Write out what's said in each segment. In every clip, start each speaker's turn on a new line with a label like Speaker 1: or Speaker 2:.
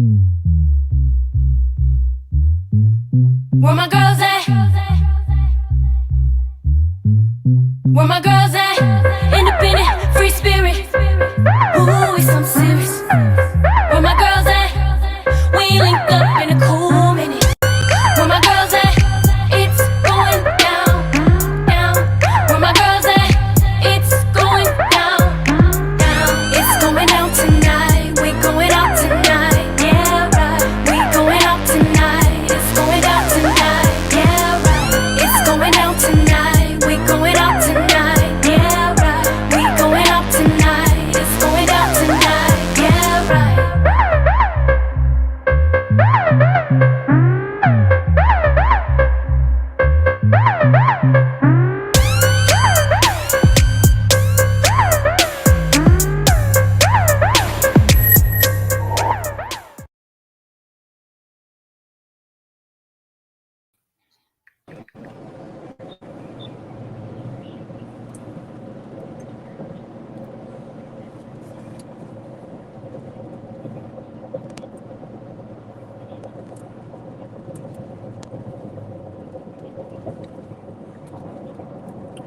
Speaker 1: Where my girls at? Where my girls at? Independent, free spirit. Ooh, it's something serious. Where my girls at? We ain't linked up in a cool minute. Where my girls at? It's going down, down. Where my girls at? It's going down, down. It's going out tonight. We going out tonight. Yeah, right. We going out tonight. It's going out tonight. Yeah, right. It's going out tonight. We going out tonight. Yeah, right. We going out tonight. It's going out tonight. Yeah, right.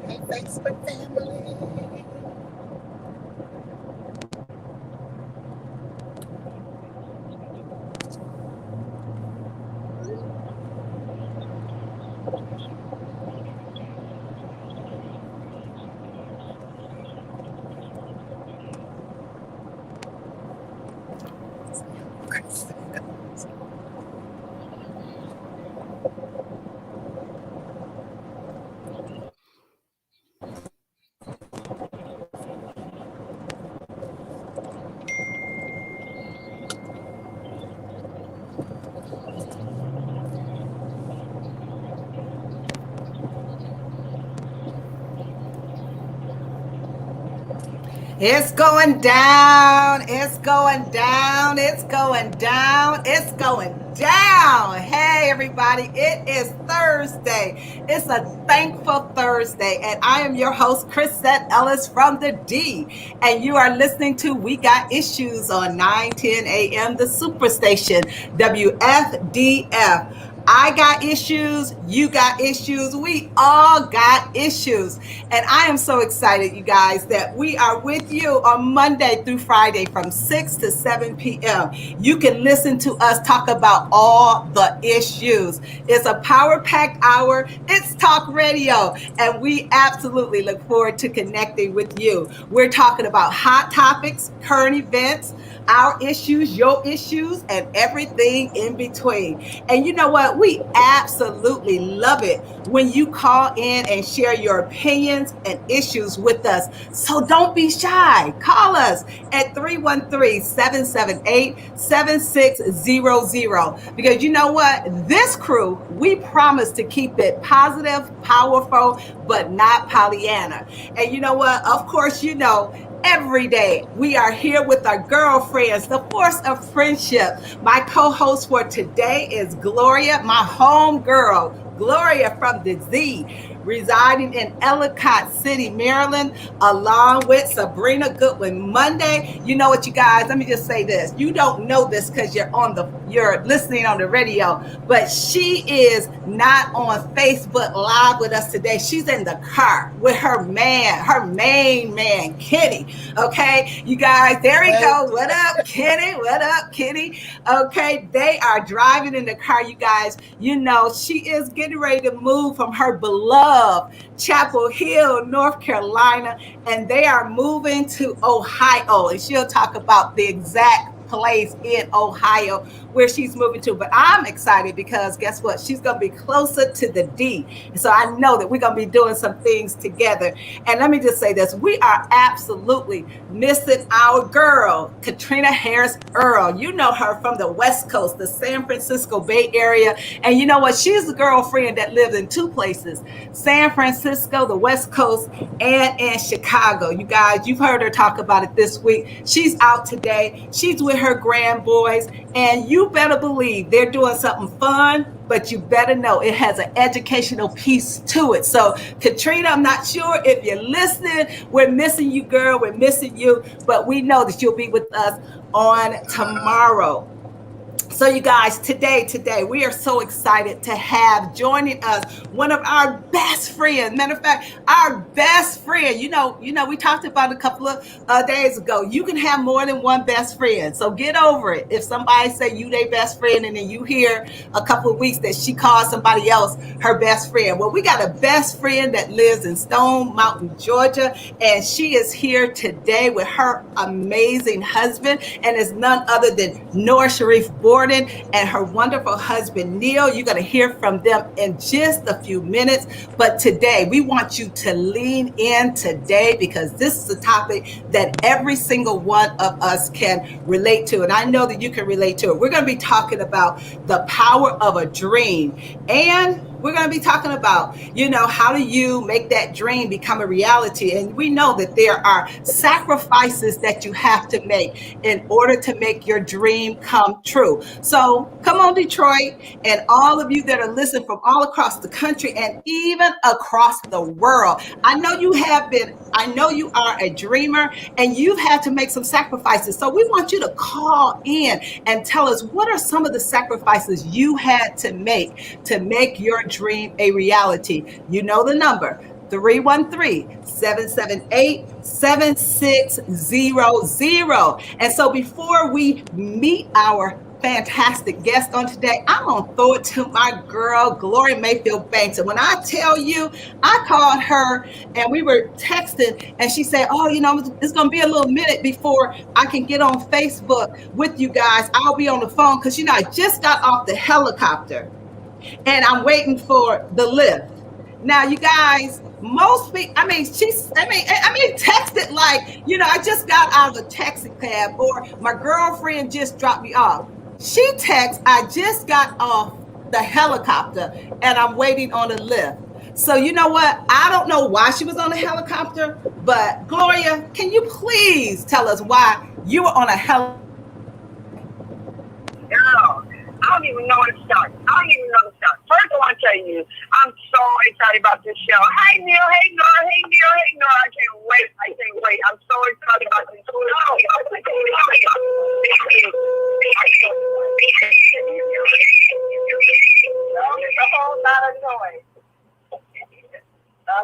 Speaker 2: Hey, Facebook family.
Speaker 3: It's going down. It's going down. It's going down. It's going down. Hey, everybody. It is Thursday. It's a thankful Thursday. And I am your host, Crisette Ellis from the D. And you are listening to We Got Issues on 9:10 a.m. the Superstation, WFDF. I got issues, you got issues, we all got issues. And I am so excited, you guys, that we are with you on Monday through Friday from 6 to 7 p.m. You can listen to us talk about all the issues. It's a power-packed hour. It's talk radio. And we absolutely look forward to connecting with you. We're talking about hot topics, current events, our issues, your issues, and everything in between. And you know what? We absolutely love it when you call in and share your opinions and issues with us. So don't be shy. Call us at 313-778-7600. Because you know what? This crew, we promise to keep it positive, powerful, but not Pollyanna. And you know what? Of course, you know, every day we are here with our girlfriends, the force of friendship. My co-host for today is Gloria, my home girl, Gloria from the Z, residing in Ellicott City, Maryland, along with Sabrina Goodwin Monday. You know what, you guys, let me just say this. You don't know this because you're listening on the radio, but she is not on Facebook Live with us today. She's in the car with her main man, Kenny. Okay, you guys, there we go. What up, Kenny? What up, Kenny? Okay, they are driving in the car, you guys. You know, she is getting ready to move from her beloved Chapel Hill, North Carolina, and they are moving to Ohio. And she'll talk about the exact place in Ohio where she's moving to. But I'm excited because guess what? She's going to be closer to the D. And so I know that we're going to be doing some things together. And let me just say this. We are absolutely missing our girl, Caterina Harris Earl. You know her from the West Coast, the San Francisco Bay Area. And you know what? She's the girlfriend that lives in two places, San Francisco, the West Coast, and in Chicago. You guys, you've heard her talk about it this week. She's out today. She's with her grand boys, and you better believe they're doing something fun, but you better know it has an educational piece to it. So Caterina, I'm not sure if you're listening. We're missing you, girl. We're missing you, but we know that you'll be with us on tomorrow. So you guys, today, we are so excited to have joining us one of our best friends. Matter of fact, our best friend. We talked about it a couple of days ago. You can have more than one best friend. So get over it. If somebody say you their best friend, and then you hear a couple of weeks that she called somebody else her best friend. Well, we got a best friend that lives in Stone Mountain, Georgia, and she is here today with her amazing husband, and is none other than Nora Shariff Borden and her wonderful husband, Neil. You're going to hear from them in just a few minutes. But today, we want you to lean in today, because this is a topic that every single one of us can relate to. And I know that you can relate to it. We're going to be talking about the power of a dream. And we're going to be talking about, how do you make that dream become a reality? And we know that there are sacrifices that you have to make in order to make your dream come true. So come on, Detroit, and all of you that are listening from all across the country and even across the world. I know you are a dreamer, and you've had to make some sacrifices. So we want you to call in and tell us, what are some of the sacrifices you had to make your dream a reality? You know the number, 313-778-7600. And so before we meet our fantastic guest on today, I'm going to throw it to my girl, Gloria Mayfield Banks. And when I tell you, I called her and we were texting, and she said, oh, it's going to be a little minute before I can get on Facebook with you guys. I'll be on the phone because, I just got off the helicopter and I'm waiting for the lift. Now, you guys, most people, texted like, I just got out of the taxi cab, or my girlfriend just dropped me off. She texts, I just got off the helicopter and I'm waiting on a lift. So you know what? I don't know why she was on a helicopter, but Gloria, can you please tell us why you were on a helicopter?
Speaker 4: Girl, I don't even know where to start. First, I want to tell you, I'm so excited about this show. Hey, Neil. Hey, Nora. Hey, Neil. Hey, Nora. I can't wait. I'm so excited about this show. There's a whole lot of noise.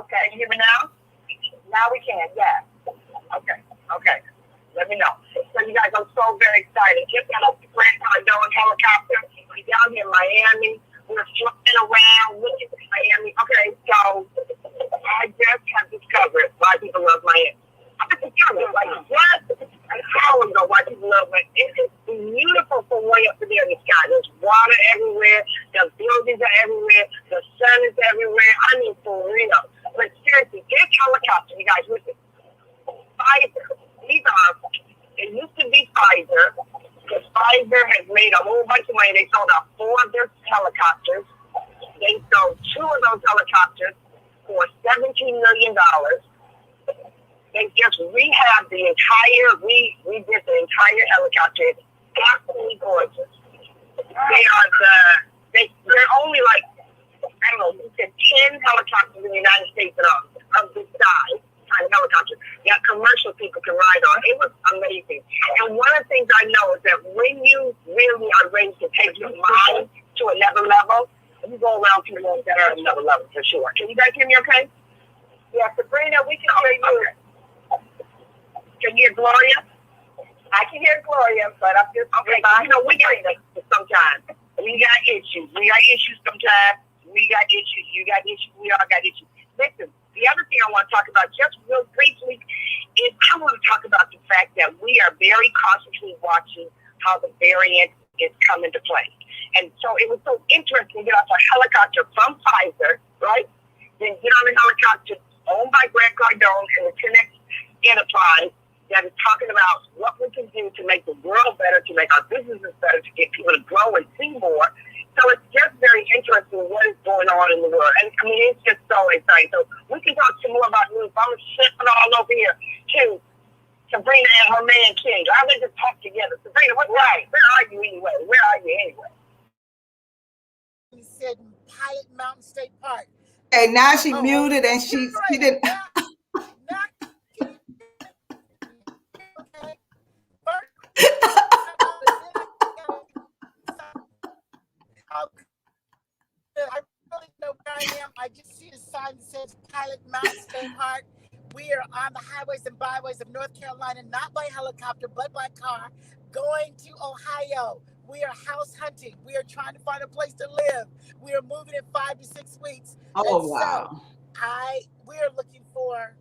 Speaker 4: Okay, you hear me now? Now we can, yeah. Okay. Let me know. So you guys, I'm so very excited. Just got off the Grand Cardone helicopter. We're down here in Miami. We're flying around, looking at Miami. Okay, so I just have discovered why people love Miami. I just discovered, just an hour ago, why people love Miami. It is beautiful from way up there in the sky. There's water everywhere. The buildings are everywhere. The sun is everywhere. I mean, for real. But seriously, this helicopter, you guys, listen. It used to be Pfizer, because Pfizer has made a whole bunch of money. They sold out 4 of their helicopters. They sold 2 of those helicopters for $17 million. They just rehabbed the entire, we did the entire helicopter. It's absolutely gorgeous. They're only like, I don't know, 10 helicopters in the United States of this size. Helicopter that commercial people can ride on. It was amazing. And one of the things I know is that when you really are ready to take your mind to another level, you go around people that are at another level for sure. Can you guys hear me okay? Yeah, Sabrina, we can hear you. Okay. Can you hear Gloria? I can hear Gloria, but I'm just, okay, we got it sometimes. We got issues. Sometimes. We got issues. You got issues. We all got issues. Listen. The other thing I want to talk about just real briefly is I want to talk about the fact that we are very cautiously watching how the variant is coming to play. And so it was so interesting to get off a helicopter from Pfizer, right? Then get on a helicopter owned by Grant Cardone and the 10X Enterprise that is talking about what we can do to make the world better, to make our businesses better, to get people to grow and see more. So it's just very interesting what is going on in the world. And I mean, it's just so exciting. So we can talk some more about news. I'm slipping all over here to Sabrina and her man, King. I think just talk together. Sabrina, what's right? Where are you anyway?
Speaker 2: He said in Pilot Mountain State Park.
Speaker 3: Okay, now she muted and she didn't.
Speaker 2: all good. I really know where I am. I just see a sign that says Pilot Mount State Park. We are on the highways and byways of North Carolina, not by helicopter, but by car, going to Ohio. We are house hunting. We are trying to find a place to live. We are moving in 5 to 6 weeks.
Speaker 3: Oh,
Speaker 2: and
Speaker 3: wow.
Speaker 2: So we are looking for,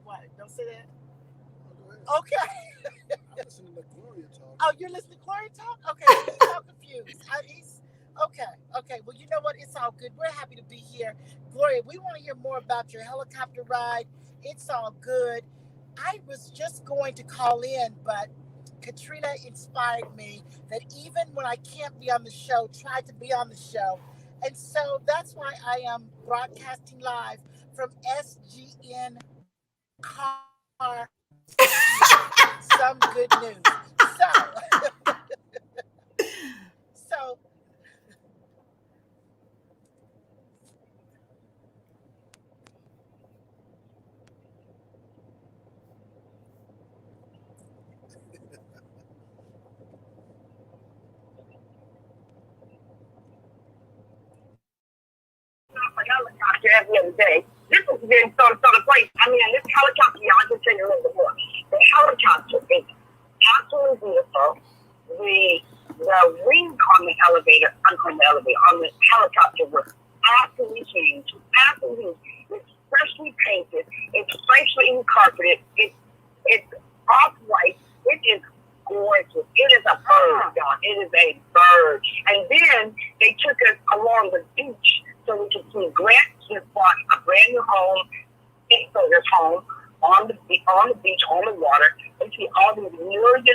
Speaker 2: what? Don't say that. Okay.
Speaker 5: I'm listening to Gloria talk.
Speaker 2: Oh, you're listening to Gloria talk? Okay, he's all confused. Okay. Well, you know what? It's all good. We're happy to be here. Gloria, we want to hear more about your helicopter ride. It's all good. I was just going to call in, but Caterina inspired me that even when I can't be on the show, try to be on the show. And so that's why I am broadcasting live from SGN Car. Some good news. So
Speaker 4: helicopter every other day. This has been sort of place. I mean, this helicopter, y'all, I just said it before. The helicopter is absolutely beautiful. The wing on the elevator, on the helicopter was absolutely changed. Absolutely. It's freshly painted. It's freshly carpeted. It's off-white. It is gorgeous. It is a bird, y'all. It is a bird. And then they took us along the beach so we could see Grant just bought a brand new home, his home on the beach, on the water. We see all these $1 billion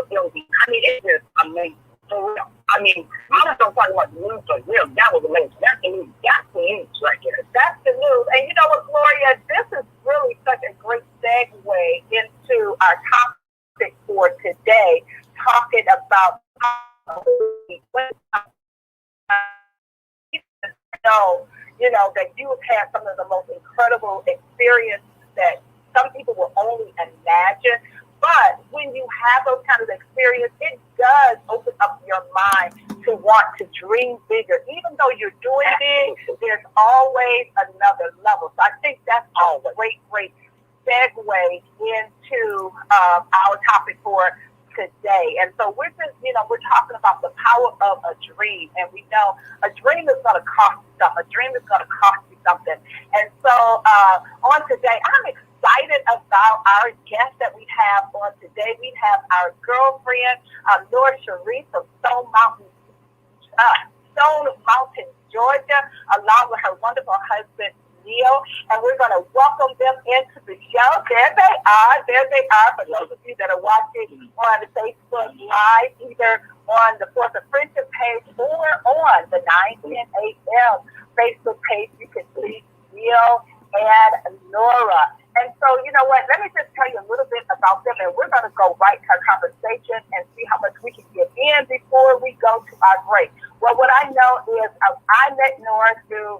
Speaker 4: buildings. I mean, it's just amazing. For real. I mean, I was going to talk about the news for real. That was amazing. That's the news. That's the news right there.
Speaker 6: That's the news. And you know what, Gloria? This is really such a great segue into our topic for today, talking about that you have had some of the most incredible experiences that some people will only imagine. But when you have those kind of experiences, it does open up your mind to want to dream bigger. Even though you're doing big, there's always another level. So I think that's a great segue into our topic for today. And so we're just, we're talking about the power of a dream. And we know a dream is going to cost you something. A dream is going to cost you something. And so on today, I'm excited about our guest that we have on today. We have our girlfriend, Nora Shariff from Stone Mountain, Georgia, along with her wonderful husband, Neil, and we're going to welcome them into the show. There they are. For those of you that are watching on the Facebook Live, either on the Force of Friendship page or on the 910 AM Facebook page, you can see Neil and Nora. And so, you know what, let me just tell you a little bit about them, and we're going to go right to our conversation and see how much we can get in before we go to our break. Well, what I know is I met Nora through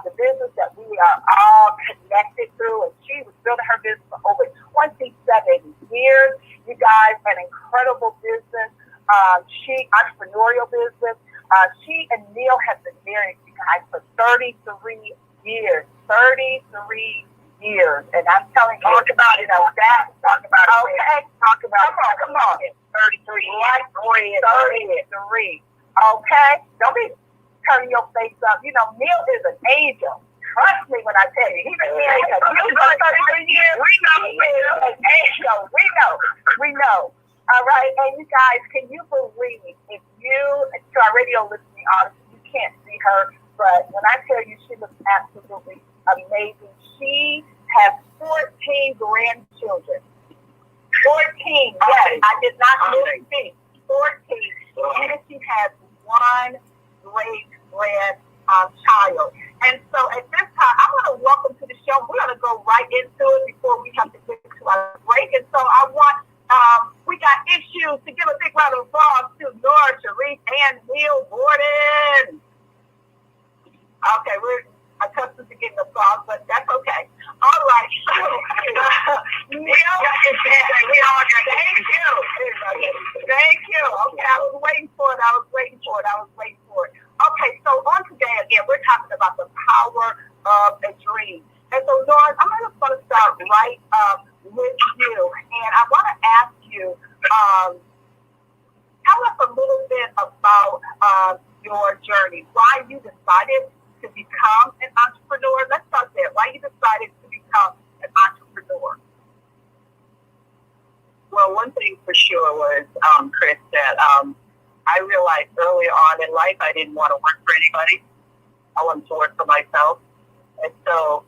Speaker 6: the business that we are all connected through, and she was building her business for over 27 years. You guys, an incredible business, entrepreneurial business. She and Neil have been married, you guys, for 33 years. 33 years. And I'm telling you, talk about it. Okay. Come on. 33 years. 33. Okay. Don't be turning your face up. Neil is an angel. Trust me when I tell you. He's been married for 33 years. We know. An angel. We know. All right. And you guys, can you believe if you, to our radio listening audience, you can't see her, but when I tell you she looks absolutely amazing. She has 14 grandchildren. 14, yes. I did not say 14. And she has one great child. And so at this time, I want to welcome to the show. We're going to go right into it before we have to get to our break. And so I want, we got issues to give a big round of applause to Nora Shariff and Neil Borden. Okay, we're accustomed to getting applause, but that's okay. All right. Neil, thank you. Okay, I was waiting for it. Okay, so on today, again, we're talking about the power of a dream. And so, Nora, I'm just going to start right with you. And I want to ask you, tell us a little bit about your journey, why you decided to become an entrepreneur. Let's start there. Why you decided to become an entrepreneur?
Speaker 4: Well, one thing for sure was, Chris, that I realized early on in life I didn't want to work for anybody. I wanted to work for myself. And so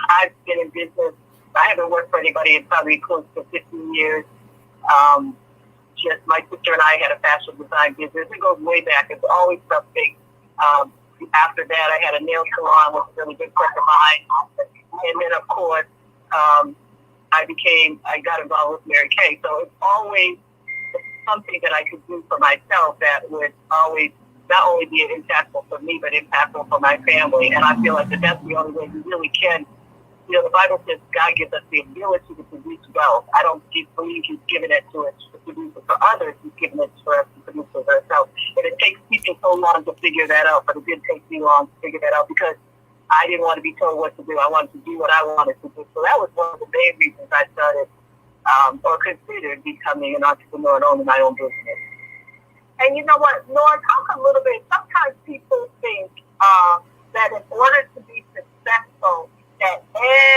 Speaker 4: I've been in business. I haven't worked for anybody in probably close to 15 years. Just my sister and I had a fashion design business. It goes way back. It's always something. After that, I had a nail salon with a really good friend of mine. And then, of course, I got involved with Mary Kay. So it's always something that I could do for myself that would always not only be impactful for me, but impactful for my family. And I feel like that's the only way we really can. You know, the Bible says God gives us the ability to produce wealth. I don't believe He's given it to us to produce it for others. He's given it for us to produce it for ourselves. And it takes people so long to figure that out, but it did take me long to figure that out because I didn't want to be told what to do. I wanted to do what I wanted to do. So that was one of the main reasons I started or considered becoming an entrepreneur and owning my own business.
Speaker 6: And you know what, Nora, talk a little bit. Sometimes people think that in order to be successful, that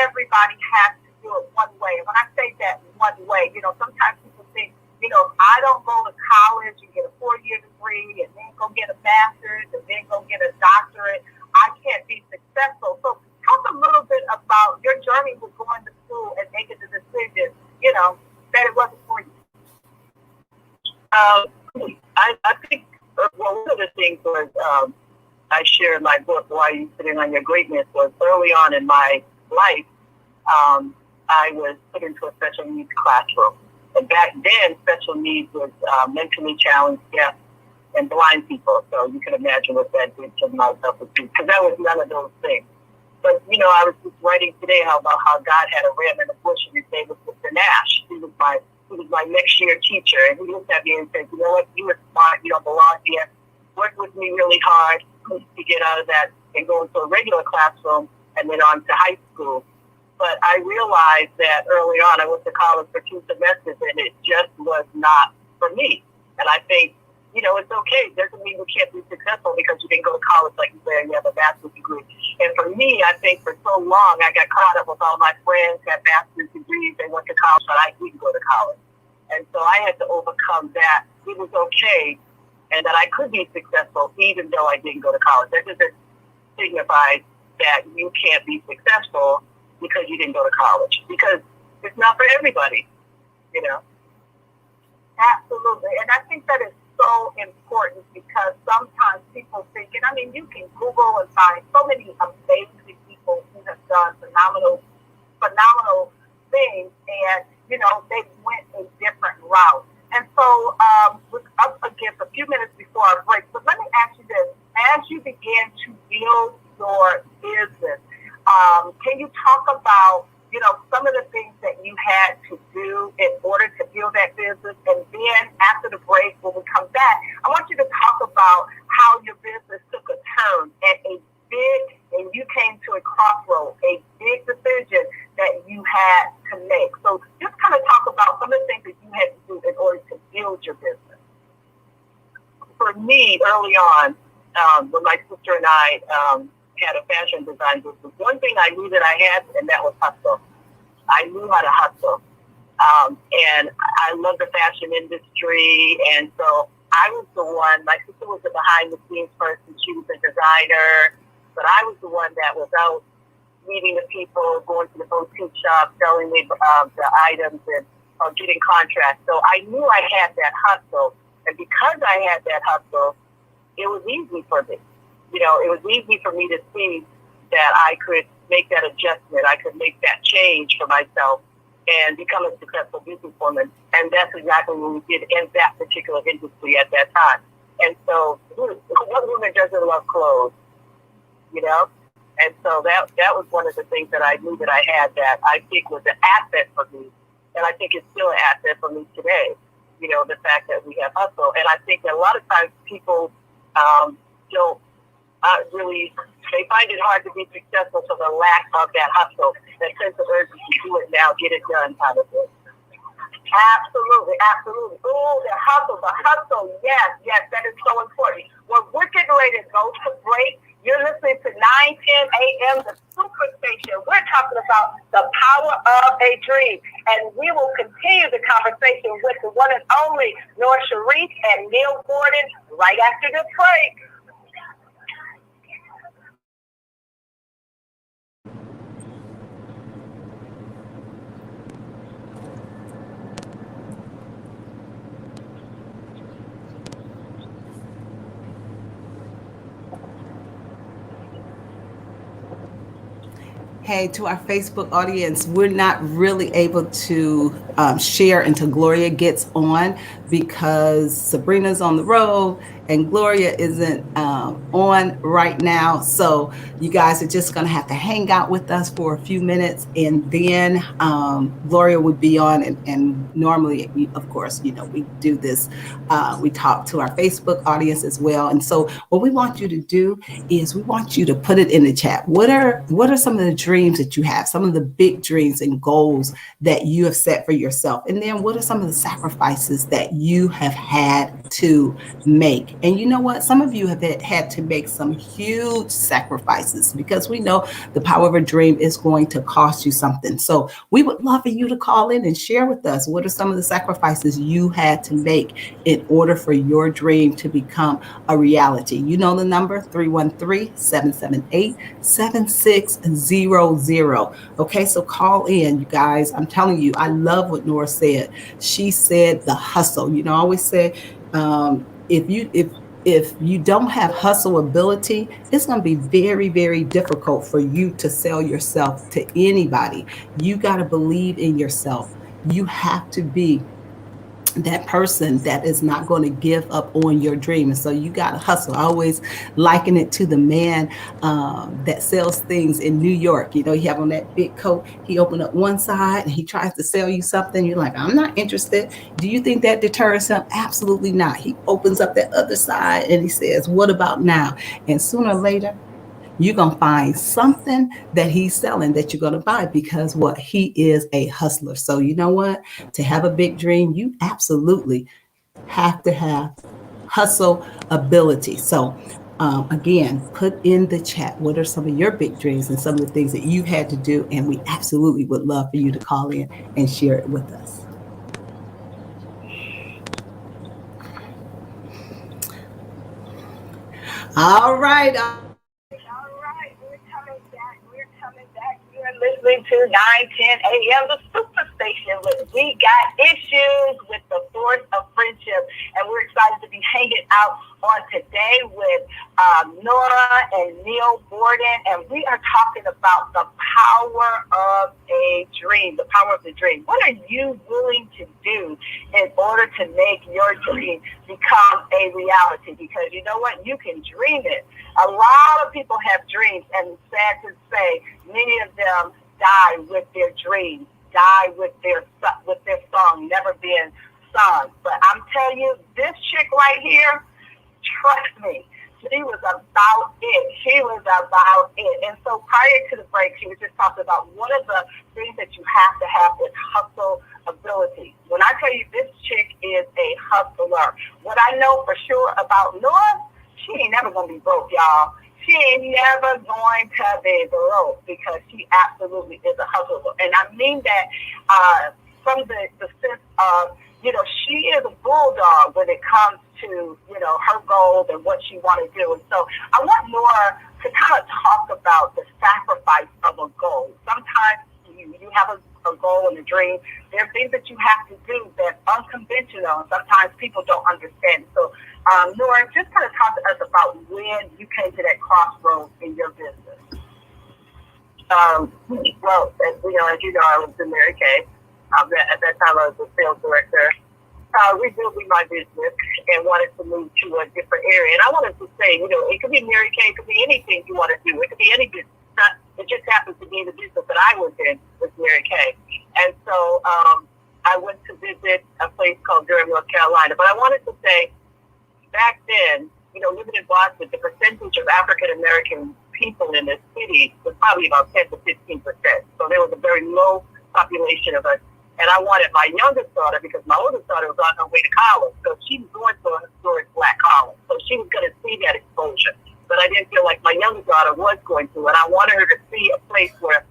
Speaker 6: everybody has to do it one way. And when I say that one way, you know, sometimes people think, you know, if I don't go to college and get a 4-year degree and then go get a master's and then go get a doctorate, I can't be successful. So talk a little bit about your journey with going to school and making the decision, you know, that it wasn't for you.
Speaker 4: I think one of the things was I share in my book, Why Are You Sitting on Your Greatness, was early on in my life, I was put into a special needs classroom. And back then, special needs was mentally challenged, deaf, and blind people. So you can imagine what that did to my self-esteem, because that was none of those things. But, you know, I was just writing today about how God had a ram in the bush, and his name was Mr. Nash. He was my next year teacher, and he looked at me and said, you know what, you were smart, you don't belong here. Work with me really hard to get out of that and go into a regular classroom and then on to high school. But I realized that early on, I went to college for 2 semesters, and it just was not for me. And I think, you know, it's okay. It doesn't mean you can't be successful because you didn't go to college, like you said, you have a master's degree. And for me, I think for so long, I got caught up with all my friends who had master's degrees. They went to college, but I didn't go to college. And so I had to overcome that. It was okay, and that I could be successful even though I didn't go to college. That doesn't signify that you can't be successful because you didn't go to college, because it's not for everybody, you know.
Speaker 6: Absolutely. And I think that is so important because sometimes people think, and I mean, you can Google and find so many amazing people who have done phenomenal things, and, you know, they went a different route. And so, we're up against a few minutes before our break, but let me ask you this. As you began to build your business, can you talk about, you know, some of the things that you had to do in order to build that business? And then after the break, when we come back, I want you to talk about how your business took a turn and you came to a crossroad, a big decision that you had to make. So just kind of talk about some of the things that you had to do in order to build your business.
Speaker 4: For me, early on, when my sister and I had a fashion design business, one thing I knew that I had, and that was hustle. I knew how to hustle. And I love the fashion industry. And so I was the one, my sister was the behind the scenes person. She was a designer, but I was the one that was out meeting the people, going to the boutique shop, selling the items and getting contracts. So I knew I had that hustle. And because I had that hustle, it was easy for me. You know, it was easy for me to see that I could make that adjustment. I could make that change for myself and become a successful businesswoman. And that's exactly what we did in that particular industry at that time. And so what woman doesn't love clothes, you know? And so that was one of the things that I knew that I had that I think was an asset for me. And I think it's still an asset for me today.
Speaker 6: the fact that we have hustle. And I think that a lot of times people don't really, they find it hard to be successful for the lack of that hustle, that sense of urgency, do it now, get it done kind of thing. Absolutely, absolutely. Oh, the hustle. Yes, that is so important. Well, we're getting ready to go to break. You're listening to 9:10 a.m. the Superstation. We're talking about the power of a dream. And we will continue the conversation with the one and only Nora Shariff and Neil Borden right after this break.
Speaker 3: Hey, to our Facebook audience, we're not really able to share until Gloria gets on because Sabrina's on the road and Gloria isn't on right now. So you guys are just going to have to hang out with us for a few minutes, and then Gloria would be on. And normally, of course, we do this. We talk to our Facebook audience as well. And so what we want you to do is we want you to put it in the chat. What are some of the dreams that you have, some of the big dreams and goals that you have set for yourself? And then what are some of the sacrifices that you have had to make? And you know what? Some of you have had to make some huge sacrifices because we know the power of a dream is going to cost you something. So we would love for you to call in and share with us what are some of the sacrifices you had to make in order for your dream to become a reality. You know the number, 313-778-7600. Okay, so call in, you guys. I'm telling you, I love what Nora said. She said the hustle. I always say, if you don't have hustle ability, it's going to be very, very difficult for you to sell yourself to anybody. You got to believe in yourself. You have to be that person that is not going to give up on your dream. And so you got to hustle. I always liken it to the man that sells things in New York. You have on that big coat, he opened up one side and he tries to sell you something. You're like, I'm not interested. Do you think that deters him? Absolutely not. He opens up that other side and he says, what about now? And sooner or later, you're going to find something that he's selling that you're going to buy because he is a hustler. So you know what? To have a big dream, you absolutely have to have hustle ability. So again, put in the chat, what are some of your big dreams and some of the things that you've had to do? And we absolutely would love for you to call in and share it with us. All right.
Speaker 6: Listening to 9:10 a.m. the Superstation. We got issues with the force of friendship, and we're excited to be hanging out on today with Nora and Neil Borden, and we are talking about the power of a dream, the power of the dream. What are you willing to do in order to make your dream become a reality? Because you know what? You can dream it. A lot of people have dreams, and sad to say, many of them die with their dreams, die with their song never being sung. But I'm telling you, this chick right here, trust me, she was about it. She was about it. And so prior to the break, she was just talking about one of the things that you have to have is hustle ability. When I tell you this chick is a hustler, what I know for sure about Nora, she ain't never going to be broke, y'all. She ain't never going to be broke because she absolutely is a hustler. And I mean that from the sense of, she is a bulldog when it comes to, her goals and what she want to do. And so I want Nora to kind of talk about the sacrifice of a goal. Sometimes you have a goal and a dream. There are things that you have to do that's unconventional, and sometimes people don't understand. So, Nora, just kind of talk to us about when you came to that crossroads in your business.
Speaker 4: Well, as you know, I was in Mary Kay. At that time, I was the sales director. Rebuilding my business and wanted to move to a different area. And I wanted to say, it could be Mary Kay, it could be anything you want to do. It could be any business. It just happens to be the business that I was in with Mary Kay. And so I went to visit a place called Durham, North Carolina. But I wanted to say, back then, living in Boston, the percentage of African American people in this city was probably about 10 to 15%. So there was a very low population of us. And I wanted my youngest daughter, because my oldest daughter was on her way to college. So she was going to a historic black college. So she was going to see that exposure. But I didn't feel like my youngest daughter was going to. And I wanted her to see a place where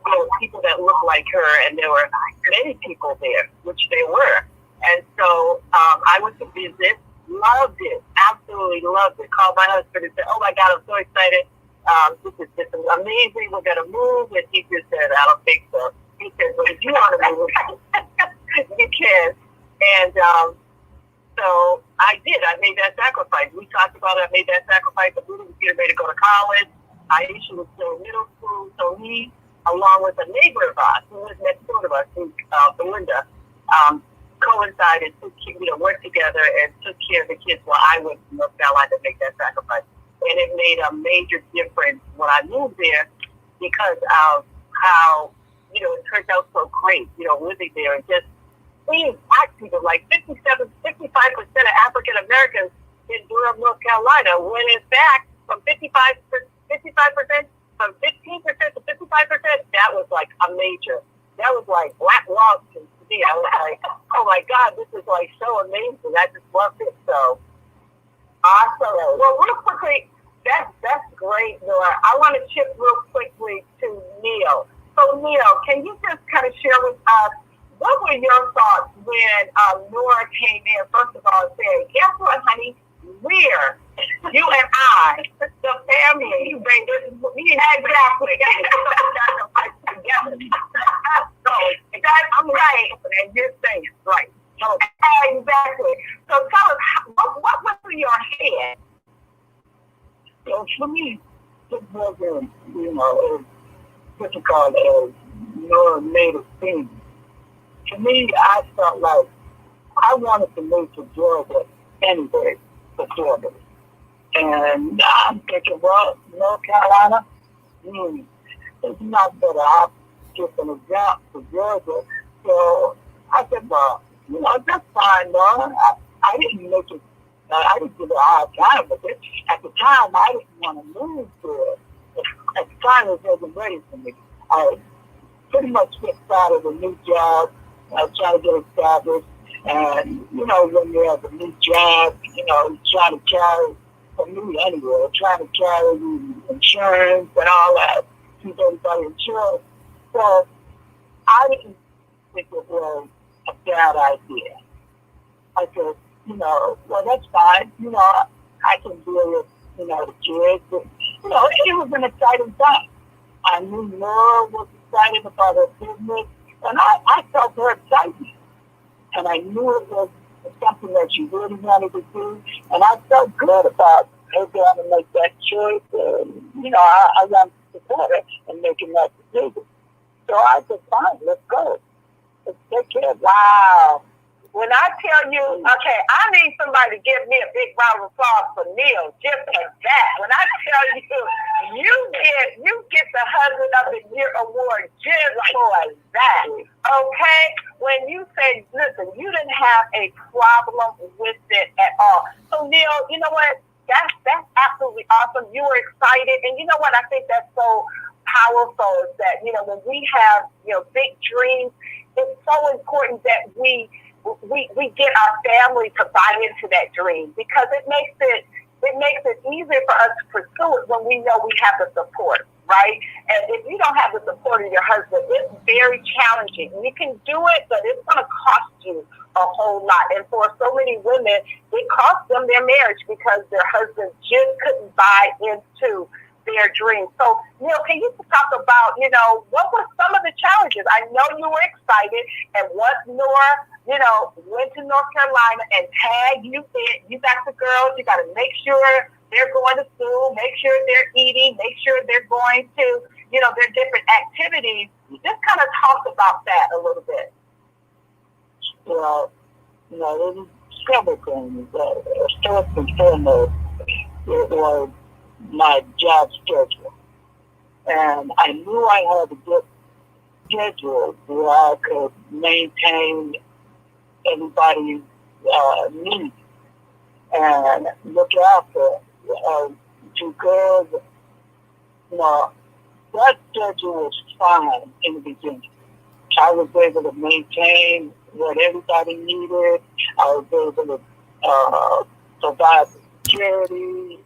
Speaker 4: there were people that looked like her, and there were many people there, which there were. And so I went to visit, loved it, absolutely loved it. Called my husband and said, "Oh my God, I'm so excited. This is amazing. We're going to move." And he just said, "I don't think so." He said, "Well, if you want to move, you can." And so I did. I made that sacrifice. We talked about it. I made that sacrifice. I was getting ready to go to college. Aisha was still in middle school. So he, along with a neighbor of ours who was next door to us, Belinda, coincided, worked together and took care of the kids while I went to North Carolina to make that sacrifice. And it made a major difference when I moved there because of how, it turned out so great, living there and just seeing black people, like 55% of African Americans in Durham, North Carolina, when in fact from 55%, from 15% to 55%, that was like a major. That was like Black Wall Street to me. I was like, oh my God, this is like so amazing. I just loved it. So awesome. Well, real quickly, that's great, Nora. I want to shift real quickly to Neil. So Neil, can you just kind of share with us, what were your thoughts when Nora came in, first of all, and said, "Guess what, honey? We're, you and I, the family, we exactly. So I'm right, and you're saying right. So exactly. So tell us, what went through your head?
Speaker 7: So for me, it wasn't, as difficult as Nora made it seem. For me, I felt like I wanted to move to Georgia anyway, for Georgia. And I'm thinking, well, North Carolina, it's not better. I'm just an example for Georgia. So I said, well, that's fine, Nora. I didn't make it, I didn't give it a hard time with it. At the time, I didn't want to move to it. At the time, it wasn't ready for me. I pretty much just started a new job. I was trying to get established. And, when you have a new job, you're trying to carry, for me anyway, trying to carry the insurance and all that, keep everybody insured. So I didn't think it was a bad idea. I said, well, that's fine. I can deal with, the kids. But, it was an exciting time. I knew Nora was excited about her business, and I felt her excitement. And I knew it was something that she really wanted to do, and I felt good about her going to make that choice. And, I wanted to support her in making that decision. So I said, fine, let's go. Let's take care of it.
Speaker 6: Wow. When I tell you, okay, I need somebody to give me a big round of applause for Neil, just for that. When I tell you, you get the Husband of the Year award just for that. Okay? When you say, listen, you didn't have a problem with it at all. So Neil, you know what? That's absolutely awesome. You were excited, and you know what? I think that's so powerful is that, when we have, big dreams, it's so important that we get our family to buy into that dream, because it makes it easier for us to pursue it when we know we have the support, right? And if you don't have the support of your husband, it's very challenging. You can do it, but it's going to cost you a whole lot. And for so many women, it cost them their marriage because their husbands just couldn't buy into their dreams. So, Neil, can you talk about, what were some of the challenges? I know you were excited, and once Nora, went to North Carolina and tagged you in, you got the girls, you got to make sure they're going to school, make sure they're eating, make sure they're going to, their different activities. Just kind of talk about that a little bit.
Speaker 7: Well, there's several things. First and foremost, it was my job schedule. And I knew I had to get schedule where I could maintain everybody's needs and look after because that schedule was fine in the beginning. I was able to maintain what everybody needed. I was able to provide security,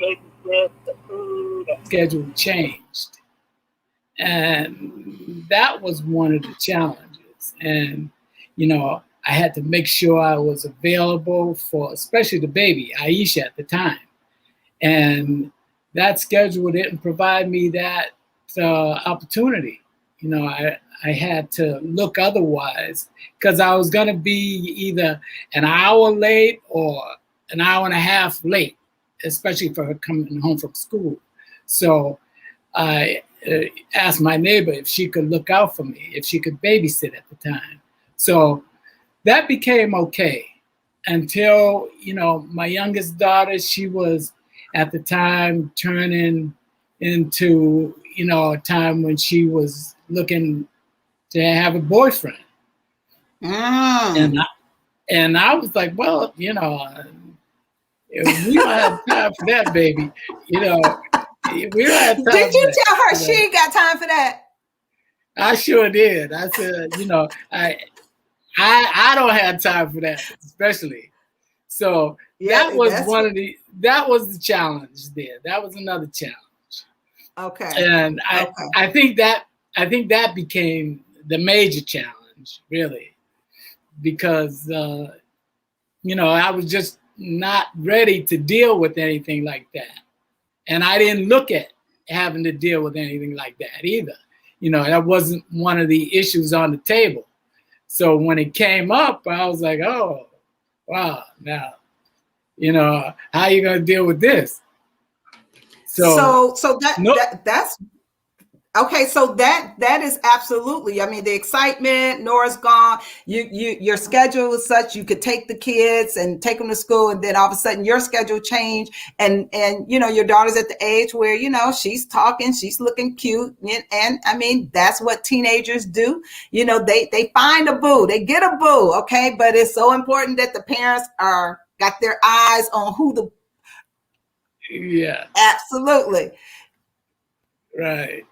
Speaker 7: babysit, the food.
Speaker 8: Schedule changed. And that was one of the challenges. And, I had to make sure I was available for, especially the baby, Aisha at the time. And that schedule didn't provide me that opportunity. I had to look otherwise because I was going to be either an hour late or an hour and a half late, especially for her coming home from school. So I asked my neighbor if she could look out for me, if she could babysit at the time. So that became okay until, my youngest daughter, she was at the time turning into, a time when she was looking to have a boyfriend. And I was like, well, we don't have time for that, baby. We don't have time.
Speaker 3: Did you tell her she ain't got time for that?
Speaker 8: I sure did. I said, I don't have time for that, especially. So that was that was the challenge there. That was another challenge.
Speaker 3: Okay.
Speaker 8: And I think that became the major challenge, really, because I was just not ready to deal with anything like that, and I didn't look at having to deal with anything like that either. That wasn't one of the issues on the table. So when it came up, I was like, oh, wow, now, how are you going to deal with this? So
Speaker 3: that's okay. So that is absolutely. I mean, the excitement. Nora's gone. Your schedule is such you could take the kids and take them to school, and then all of a sudden your schedule changed, and your daughter's at the age where she's talking, she's looking cute, and I mean that's what teenagers do. They find a boo, they get a boo. Okay, but it's so important that the parents got their eyes on who the.
Speaker 8: Yeah.
Speaker 3: Absolutely.
Speaker 8: Right.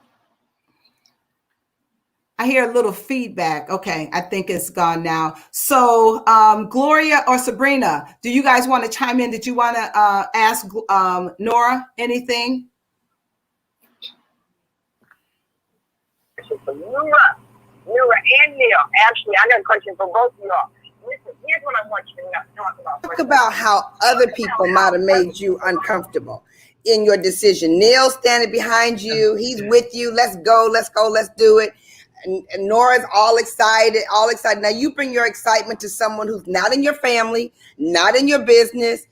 Speaker 3: I hear a little feedback. Okay, I think it's gone now. So, Gloria or Sabrina, do you guys want to chime in? Did you want to ask Nora anything?
Speaker 4: Nora and Neil. Actually, I got a question for both of y'all. Listen, here's what I want you to talk about.
Speaker 9: Talk about how other people might have made you uncomfortable in your decision. Neil's standing behind you. He's with you. Let's go. Let's do it. And Nora's all excited. Now you bring your excitement to someone who's not in your family, not in your business,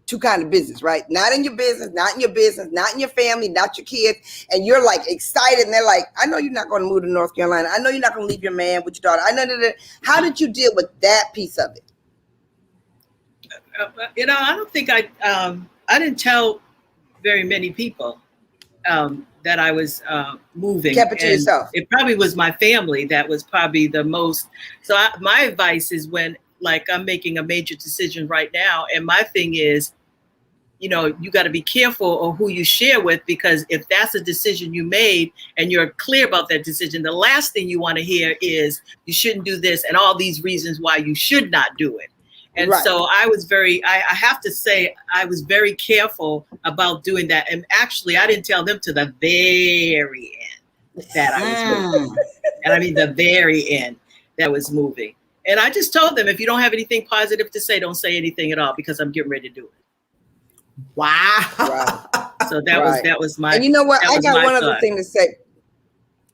Speaker 9: two kind of business, right? Not in your business, not in your family, not your kids. And you're like excited. And they're like, I know you're not going to move to North Carolina. I know you're not going to leave your man with your daughter. I know that. How did you deal with that piece of it?
Speaker 10: I don't think I didn't tell very many people that I was moving.
Speaker 9: Kept it to yourself.
Speaker 10: It probably was my family that was probably the most. So my advice is when I'm making a major decision right now. And my thing is, you got to be careful of who you share with, because if that's a decision you made and you're clear about that decision, the last thing you want to hear is you shouldn't do this and all these reasons why you should not do it. And right. So I was I have to say, I was very careful about doing that. And actually, I didn't tell them to the very end that I was moving. And I mean, the very end that I was moving. And I just told them, if you don't have anything positive to say, don't say anything at all, because I'm getting ready to do it.
Speaker 3: Wow.
Speaker 9: Right.
Speaker 10: So that was my.
Speaker 9: And you know what? I got one other thing to say,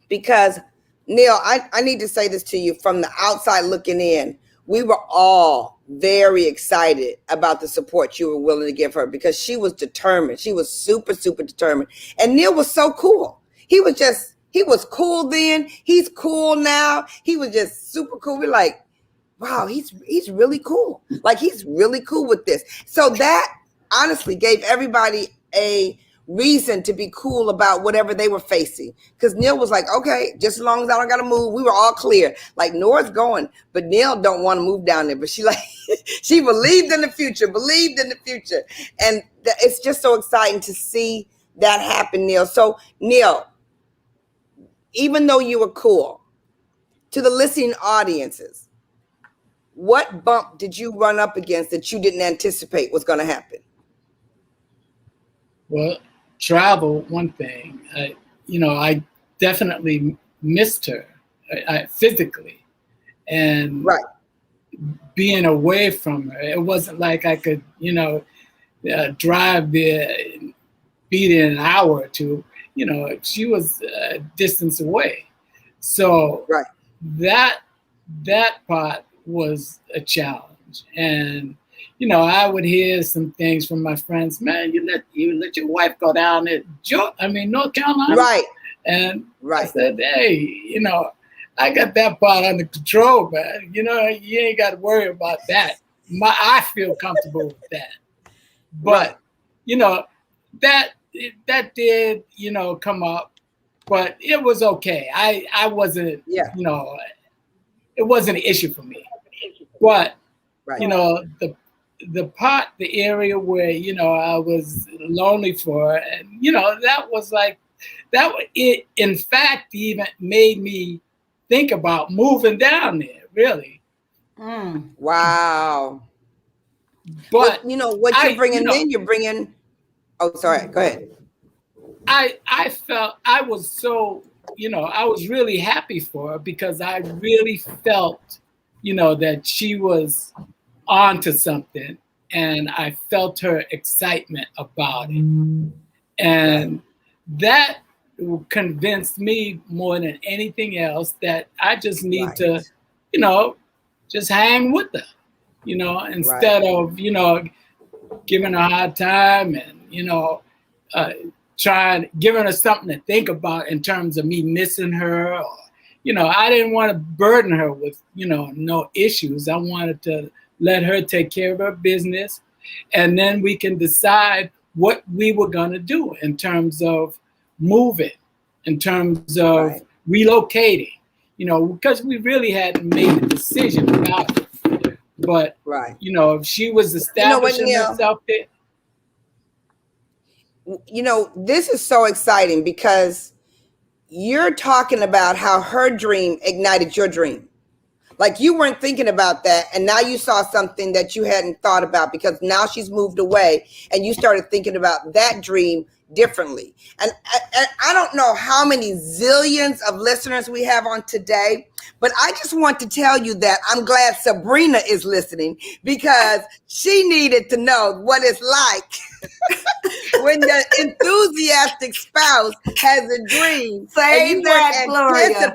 Speaker 9: because Neil, I need to say this to you from the outside looking in. We were all very excited about the support you were willing to give her, because she was determined. She was super, super determined. And Neil was so cool. He was cool then. He's cool now. He was just super cool. We're like, wow, he's really cool. Like, he's really cool with this. So that honestly gave everybody a reason to be cool about whatever they were facing. Because Neil was like, okay, just as long as I don't got to move, we were all clear. Like, Nora's going, but Neil don't want to move down there. But she like, she believed in the future. And it's just so exciting to see that happen, Neil. So, Neil, even though you were cool, to the listening audiences, what bump did you run up against that you didn't anticipate was going to happen?
Speaker 8: Well, travel, one thing. I definitely missed her physically, and
Speaker 9: right.
Speaker 8: being away from her. It wasn't like I could, drive there, be there in an hour or two. She was a distance away, so
Speaker 9: right.
Speaker 8: that part was a challenge. And I would hear some things from my friends. Man, you let your wife go down at North Carolina,
Speaker 9: right?
Speaker 8: And
Speaker 9: right.
Speaker 8: I said, hey, I got that part under control, man. You ain't got to worry about that. I feel comfortable with that. But that did come up, but it was okay. I wasn't it wasn't an issue for me. But
Speaker 9: right.
Speaker 8: the area where I was lonely for, and that was like it in fact even made me think about moving down there, really.
Speaker 9: Wow.
Speaker 8: But
Speaker 9: what you're bringing in, you're bringing. Oh, sorry, go ahead.
Speaker 8: I felt I was so I was really happy for her, because I really felt that she was onto something, and I felt her excitement about it, and that convinced me more than anything else that I just need to just hang with her, instead of giving her a hard time and giving her something to think about in terms of me missing her. Or, I didn't want to burden her with no issues. I wanted to let her take care of her business, and then we can decide what we were going to do in terms of moving, in terms of relocating, because we really hadn't made a decision about it. But, if she was establishing herself there.
Speaker 9: This is so exciting, because you're talking about how her dream ignited your dream. Like, you weren't thinking about that, and now you saw something that you hadn't thought about, because now she's moved away and you started thinking about that dream differently. And I don't know how many zillions of listeners we have on today, but I just want to tell you that I'm glad Sabrina is listening, because she needed to know what it's like when the enthusiastic spouse has a dream.
Speaker 3: Say that,
Speaker 9: Gloria.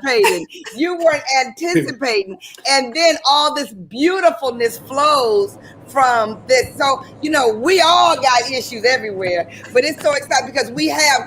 Speaker 9: You weren't anticipating. And then all this beautifulness flows from this. So, we all got issues everywhere, but it's so exciting because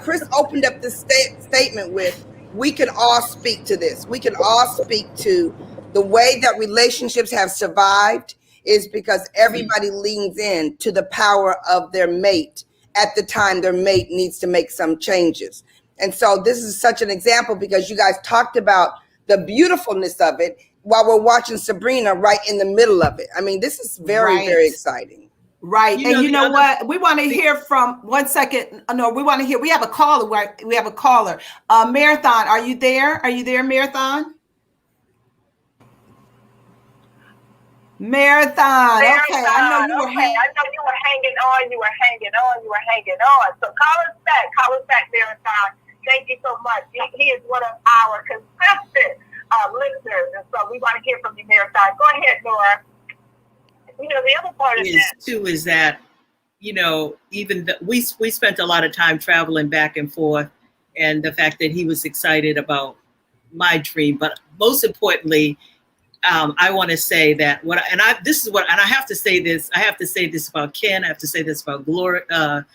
Speaker 9: Chris opened up this statement with, we can all speak to this. We can all speak to the way that relationships have survived is because everybody leans in to the power of their mate at the time their mate needs to make some changes. And so this is such an example, because you guys talked about the beautifulness of it while we're watching Sabrina right in the middle of it. I mean, this is very, very exciting.
Speaker 3: Right. And you know what? We want to hear from, one second. No, we want to hear, we have a caller. We have a caller. Marathon, are you there? Are you there, Marathon? Marathon. Okay, I know you were hanging
Speaker 6: on. You were hanging on. So call us back, Marathon. Thank you so much. He is one of our consistent listeners, and so we want to hear from you, Marathon. Go ahead, Nora. The other part of that
Speaker 10: too is that even we spent a lot of time traveling back and forth, and the fact that he was excited about my dream, but most importantly, I want to say that I have to say this. I have to say this about Ken. I have to say this about Gloria,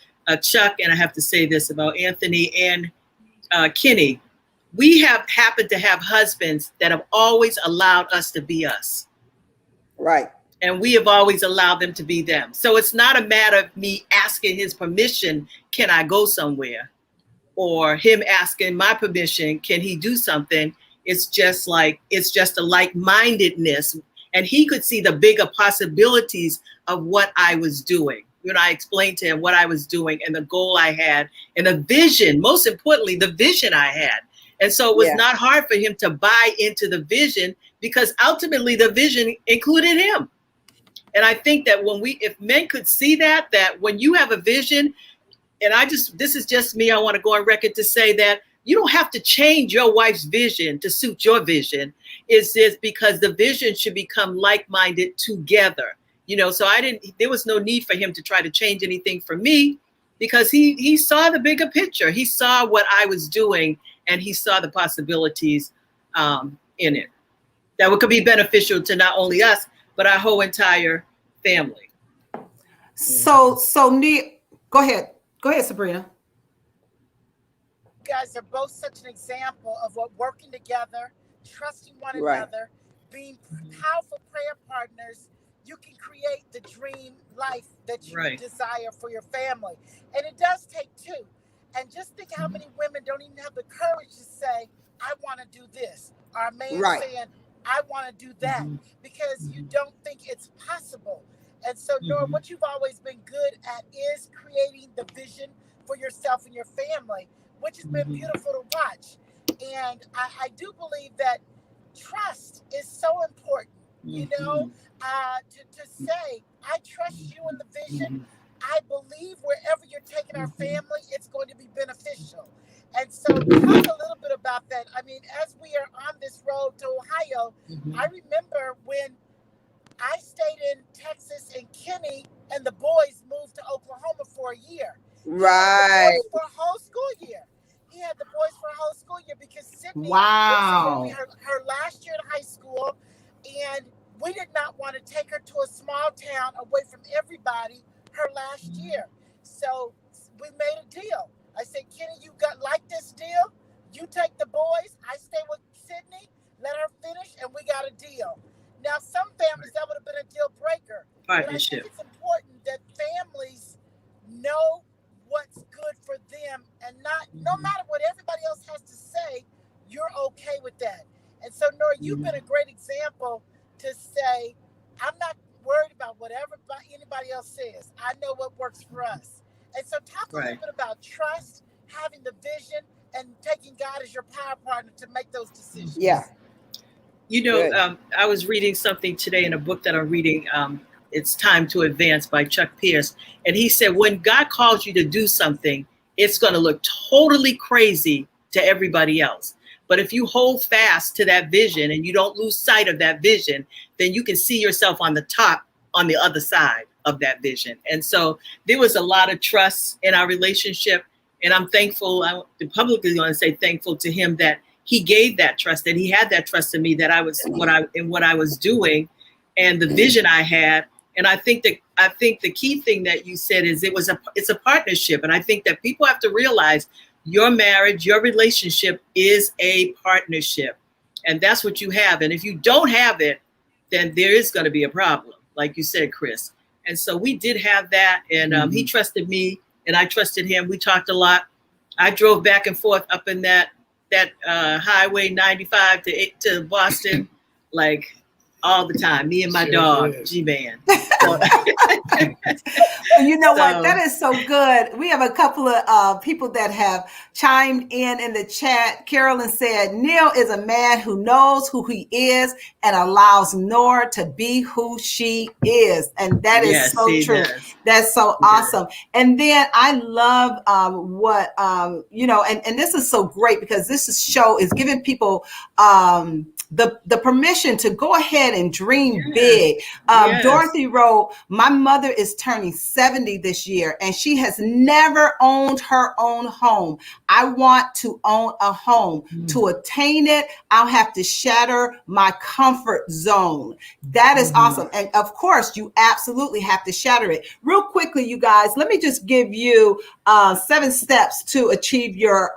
Speaker 10: Chuck, and I have to say this about Anthony and Kenny. We have happened to have husbands that have always allowed us to be us.
Speaker 9: Right.
Speaker 10: And we have always allowed them to be them. So it's not a matter of me asking his permission, can I go somewhere? Or him asking my permission, can he do something? It's just a like-mindedness. And he could see the bigger possibilities of what I was doing. You know, I explained to him what I was doing and the goal I had and the vision, most importantly, the vision I had. And so it was not hard for him to buy into the vision, because ultimately the vision included him. And I think that if men could see that when you have a vision, and this is just me, I want to go on record to say that you don't have to change your wife's vision to suit your vision. It's just because the vision should become like-minded together. You know, so there was no need for him to try to change anything for me, because he saw the bigger picture. He saw what I was doing, and he saw the possibilities in it that could be beneficial to not only us, but our whole entire family.
Speaker 3: So Neil, go ahead, Sabrina.
Speaker 2: You guys are both such an example of what working together, trusting one another, being powerful prayer partners. You can create the dream life that you desire for your family. And it does take two. And just think how many women don't even have the courage to say, I want to do this. Or a man saying, I want to do that, because you don't think it's possible. And so, Nora, what you've always been good at is creating the vision for yourself and your family, which has been beautiful to watch. And I do believe that trust is so important, you know, to say, I trust you in the vision. I believe wherever you're taking our family, it's going to be beneficial. And so talk a little bit about that. I mean, as we are on this road to Ohio, I remember when I stayed in Texas and Kenny and the boys moved to Oklahoma for a year.
Speaker 9: Right.
Speaker 2: For a whole school year. He had the boys for a whole school year because Sydney
Speaker 3: was
Speaker 2: her last year in high school, and we did not want to take her to a small town away from everybody her last year. So we made a deal. I said, Kenny, you like this deal? You take the boys, I stay with Sydney, let her finish, and we got a deal. Now, some families, that would have been a deal breaker.
Speaker 10: Partnership.
Speaker 2: But I think it's important that families know what's good for them, and no matter what everybody else has to say, you're okay with that. And so, Nora, you've been a great example to say, I'm not worried about whatever anybody else says. I know what works for us. And so talk a little bit about trust, having the vision, and taking God as your power partner to make those decisions.
Speaker 9: Yeah.
Speaker 10: You know, I was reading something today in a book that I'm reading, It's Time to Advance by Chuck Pierce. And he said, when God calls you to do something, it's going to look totally crazy to everybody else. But if you hold fast to that vision and you don't lose sight of that vision, then you can see yourself on the top, on the other side of that vision. And so there was a lot of trust in our relationship. And I'm thankful, I publicly want to say thankful to him that he gave that trust, that he had that trust in me, that I was what I was doing and the vision I had. And I think the key thing that you said is it's a partnership. And I think that people have to realize your marriage, your relationship is a partnership. And that's what you have. And if you don't have it, then there is going to be a problem, like you said, Chris. And so we did have that. And he trusted me and I trusted him. We talked a lot. I drove back and forth up in that Highway 95 to Boston, like all the time. Me and my dog, G-Man. So,
Speaker 3: you know what? That is so good. We have a couple of people that have chimed in the chat. Carolyn said, Neil is a man who knows who he is and allows Nora to be who she is. And that is so true. That's so awesome. And then I love what, and this is so great because this show is giving people the permission to go ahead and dream big. Dorothy wrote, my mother is turning 70 this year and she has never owned her own home. I want to own a home. To attain it, I'll have to shatter my comfort zone. That is awesome. And of course, you absolutely have to shatter it. Real quickly, you guys, let me just give you 7 steps to achieve your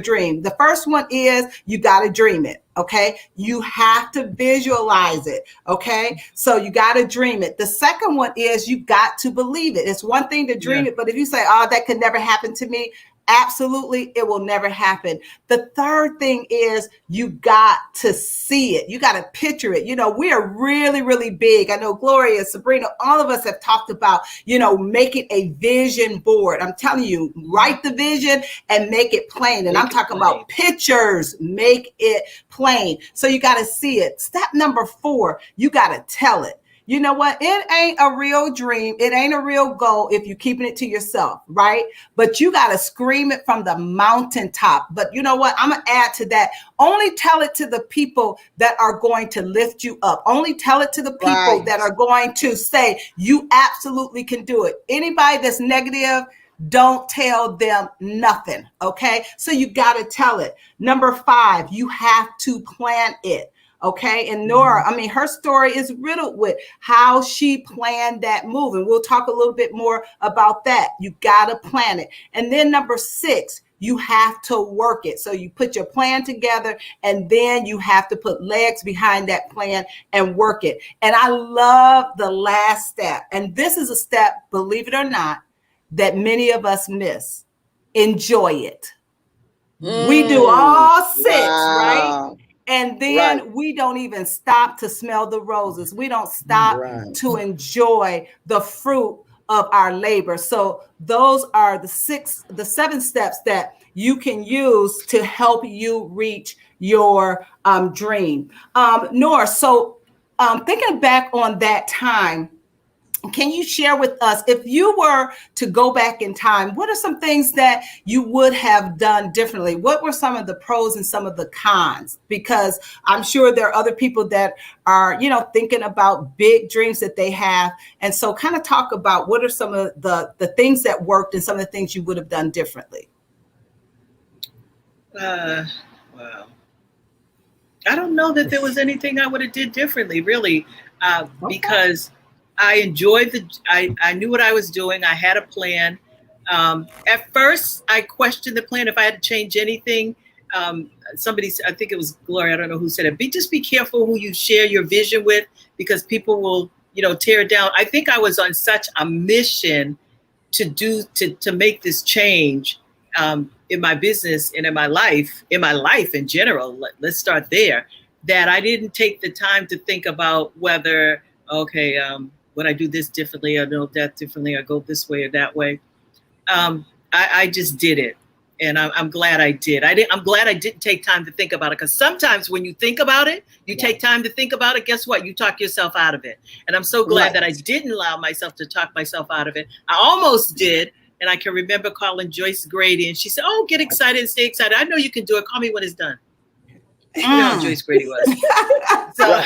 Speaker 3: dream. The first one is you got to dream it. Okay, you have to visualize it. Okay, so you got to dream it. The second one is you got to believe it. It's one thing to dream it, but if you say, oh, that could never happen to me, absolutely, it will never happen. The third thing is you got to see it. You got to picture it. You know, we are really, really big. I know Gloria, Sabrina, all of us have talked about, you know, making a vision board. I'm telling you, write the vision and make it plain. And I'm talking about pictures, make it plain. So you got to see it. Step number 4, you got to tell it. You know what? It ain't a real dream. It ain't a real goal if you're keeping it to yourself, right? But you got to scream it from the mountaintop. But you know what? I'm going to add to that. Only tell it to the people that are going to lift you up. Only tell it to the people that are going to say, you absolutely can do it. Anybody that's negative, don't tell them nothing, okay? So you got to tell it. Number 5, you have to plan it. Okay. And Nora, I mean, her story is riddled with how she planned that move. And we'll talk a little bit more about that. You got to plan it. And then number 6, you have to work it. So you put your plan together and then you have to put legs behind that plan and work it. And I love the last step. And this is a step, believe it or not, that many of us miss. Enjoy it. We do all 6, right? And then we don't even stop to smell the roses. We don't stop to enjoy the fruit of our labor. So those are the 7 steps that you can use to help you reach your dream. Nora, so thinking back on that time, can you share with us, if you were to go back in time, what are some things that you would have done differently? What were some of the pros and some of the cons? Because I'm sure there are other people that are, you know, thinking about big dreams that they have. And so kind of talk about what are some of the things that worked and some of the things you would have done differently.
Speaker 10: Wow. I don't know that there was anything I would have did differently, really, because I enjoyed I knew what I was doing. I had a plan. At first, I questioned the plan if I had to change anything. Somebody, I think it was Gloria, I don't know who said it, just be careful who you share your vision with, because people will, you know, tear it down. I think I was on such a mission to make this change in my business and in my life in general. Let's start there. That I didn't take the time to think about whether, okay, when I do this differently, I know that differently, I go this way or that way. I just did it. And I'm glad I did. I'm glad I didn't take time to think about it, because sometimes when you think about it, you take time to think about it, guess what? You talk yourself out of it. And I'm so glad that I didn't allow myself to talk myself out of it. I almost did. And I can remember calling Joyce Grady, and she said, oh, get excited and stay excited. I know you can do it. Call me when it's done. You know how Joyce Grady was. So,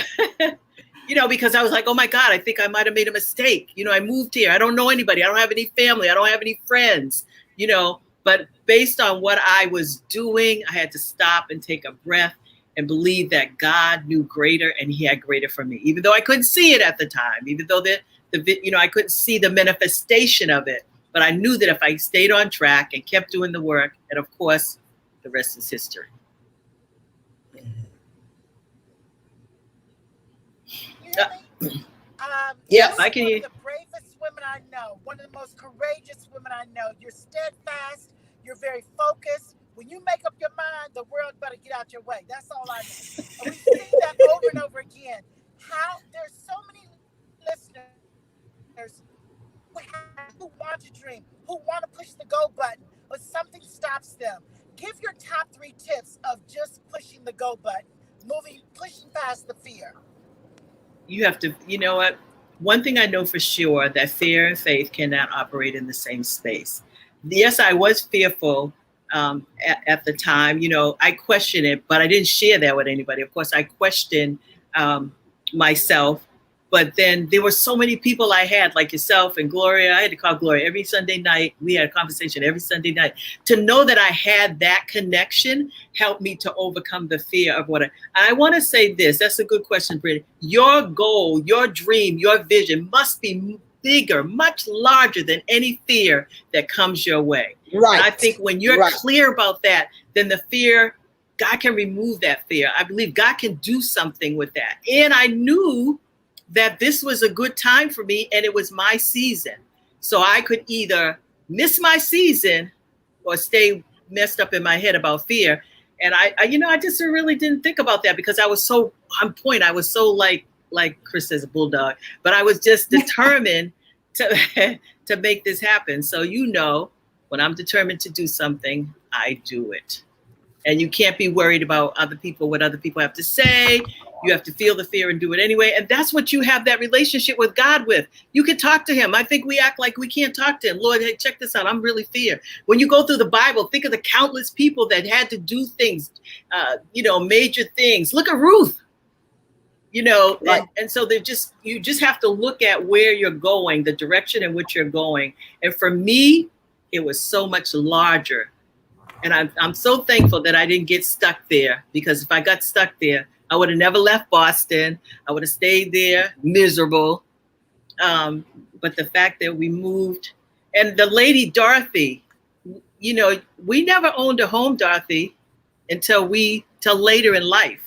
Speaker 10: you know, because I was like, oh my God, I think I might have made a mistake. You know, I moved here. I don't know anybody. I don't have any family. I don't have any friends, you know, but based on what I was doing, I had to stop and take a breath and believe that God knew greater and he had greater for me, even though I couldn't see it at the time, even though I couldn't see the manifestation of it. But I knew that if I stayed on track and kept doing the work, and of course, the rest is history.
Speaker 2: Yes,
Speaker 10: I can hear you.
Speaker 2: One of the bravest women I know, one of the most courageous women I know. You're steadfast. You're very focused. When you make up your mind, the world better get out your way. That's all I know. And we see that over and over again. How there's so many listeners who want to dream, who want to push the go button, but something stops them. Give your top 3 tips of just pushing the go button, pushing past the fear.
Speaker 10: You have to, you know what? One thing I know for sure, that fear and faith cannot operate in the same space. Yes, I was fearful at the time. You know, I questioned it, but I didn't share that with anybody. Of course, I questioned myself. But then there were so many people I had, like yourself and Gloria. I had to call Gloria every Sunday night. We had a conversation every Sunday night. To know that I had that connection helped me to overcome the fear of what I want to say this. That's a good question, Brittany. Your goal, your dream, your vision must be bigger, much larger than any fear that comes your way. Right. And I think when you're clear about that, then the fear God can remove that fear. I believe God can do something with that. And I knew that this was a good time for me and it was my season. So I could either miss my season or stay messed up in my head about fear. And I just really didn't think about that because I was so on point. I was so like Chris says, a bulldog, but I was just determined to make this happen. So, when I'm determined to do something, I do it. And you can't be worried about what other people have to say. You have to feel the fear and do it anyway. And that's what you have that relationship with God with. You can talk to him. I think we act like we can't talk to him. Lord, hey, check this out. I'm really fear. When you go through the Bible, think of the countless people that had to do things, major things. Look at Ruth,
Speaker 9: Right.
Speaker 10: and so you just have to look at where you're going, the direction in which you're going. And for me, it was so much larger. And I'm so thankful that I didn't get stuck there, because if I got stuck there, I would have never left Boston. I would have stayed there miserable. But the fact that we moved, and the lady Dorothy, we never owned a home, Dorothy, until later in life.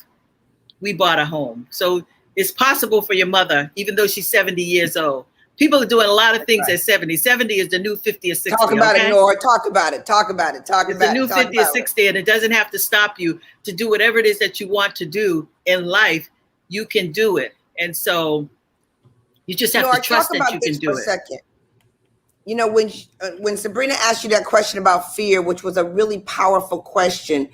Speaker 10: We bought a home. So it's possible for your mother, even though she's 70 years old. People are doing a lot of things at 70. 70 is the new 50 or 60.
Speaker 9: Talk about it, Nora. Talk about it.
Speaker 10: It's the new 50 or 60, and it doesn't have to stop you to do whatever it is that you want to do in life. You can do it. And so you just have to trust that you can do it.
Speaker 9: Second. When Sabrina asked you that question about fear, which was a really powerful question,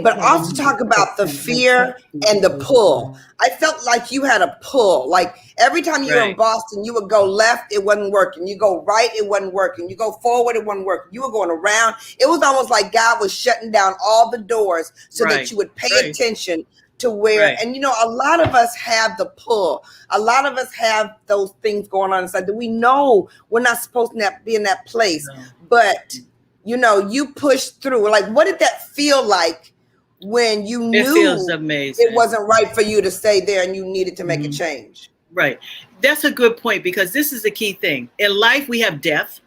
Speaker 9: but also talk about the fear and the pull. I felt like you had a pull. Like every time you were in Boston, you would go left, it wasn't working. You go right, it wasn't working. You go forward, it wasn't working. You were going around. It was almost like God was shutting down all the doors so that you would pay attention to where, and a lot of us have the pull. A lot of us have those things going on inside that we know we're not supposed to be in that place. No. But, you pushed through. Like, what did that feel like when you knew
Speaker 10: it feels amazing.
Speaker 9: It wasn't right for you to stay there and you needed to make a change?
Speaker 10: Right. That's a good point, because this is the key thing. In life, we have death,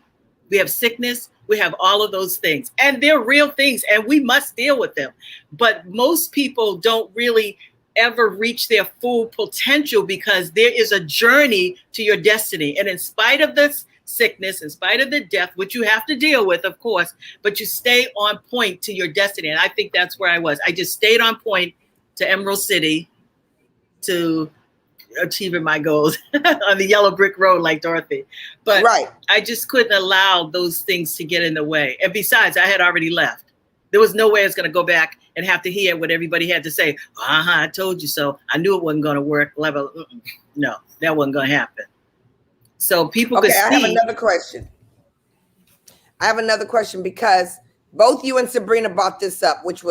Speaker 10: we have sickness, we have all of those things, and they're real things, and we must deal with them. But most people don't really ever reach their full potential, because there is a journey to your destiny. And in spite of this sickness, in spite of the death, which you have to deal with, of course, but you stay on point to your destiny. And I think that's where I was. I just stayed on point to Emerald City, to achieving my goals on the yellow brick road like Dorothy. But I just couldn't allow those things to get in the way. And besides, I had already left. There was no way I was going to go back and have to hear what everybody had to say. I told you so. I knew it wasn't going to work. No, that wasn't going to happen. So people could see.
Speaker 9: I have another question. Because both you and Sabrina brought this up, which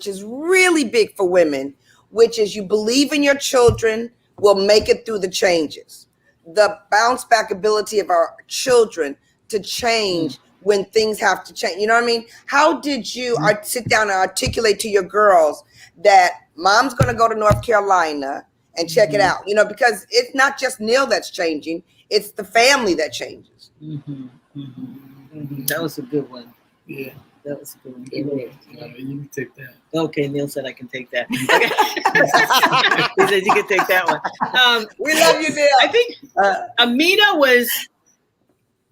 Speaker 9: is really big for women, which is you believe in your children will make it through the changes. The bounce back ability of our children to change when things have to change. You know what I mean? How did you sit down and articulate to your girls that mom's going to go to North Carolina and check it out? Because it's not just Neil that's changing. It's the family that changes.
Speaker 10: That was a good one.
Speaker 8: Yeah.
Speaker 10: That was a good one.
Speaker 8: You can take that.
Speaker 10: Okay, Neil said I can take that. He said you can take that one.
Speaker 9: We love you, Neil.
Speaker 10: I think Amina was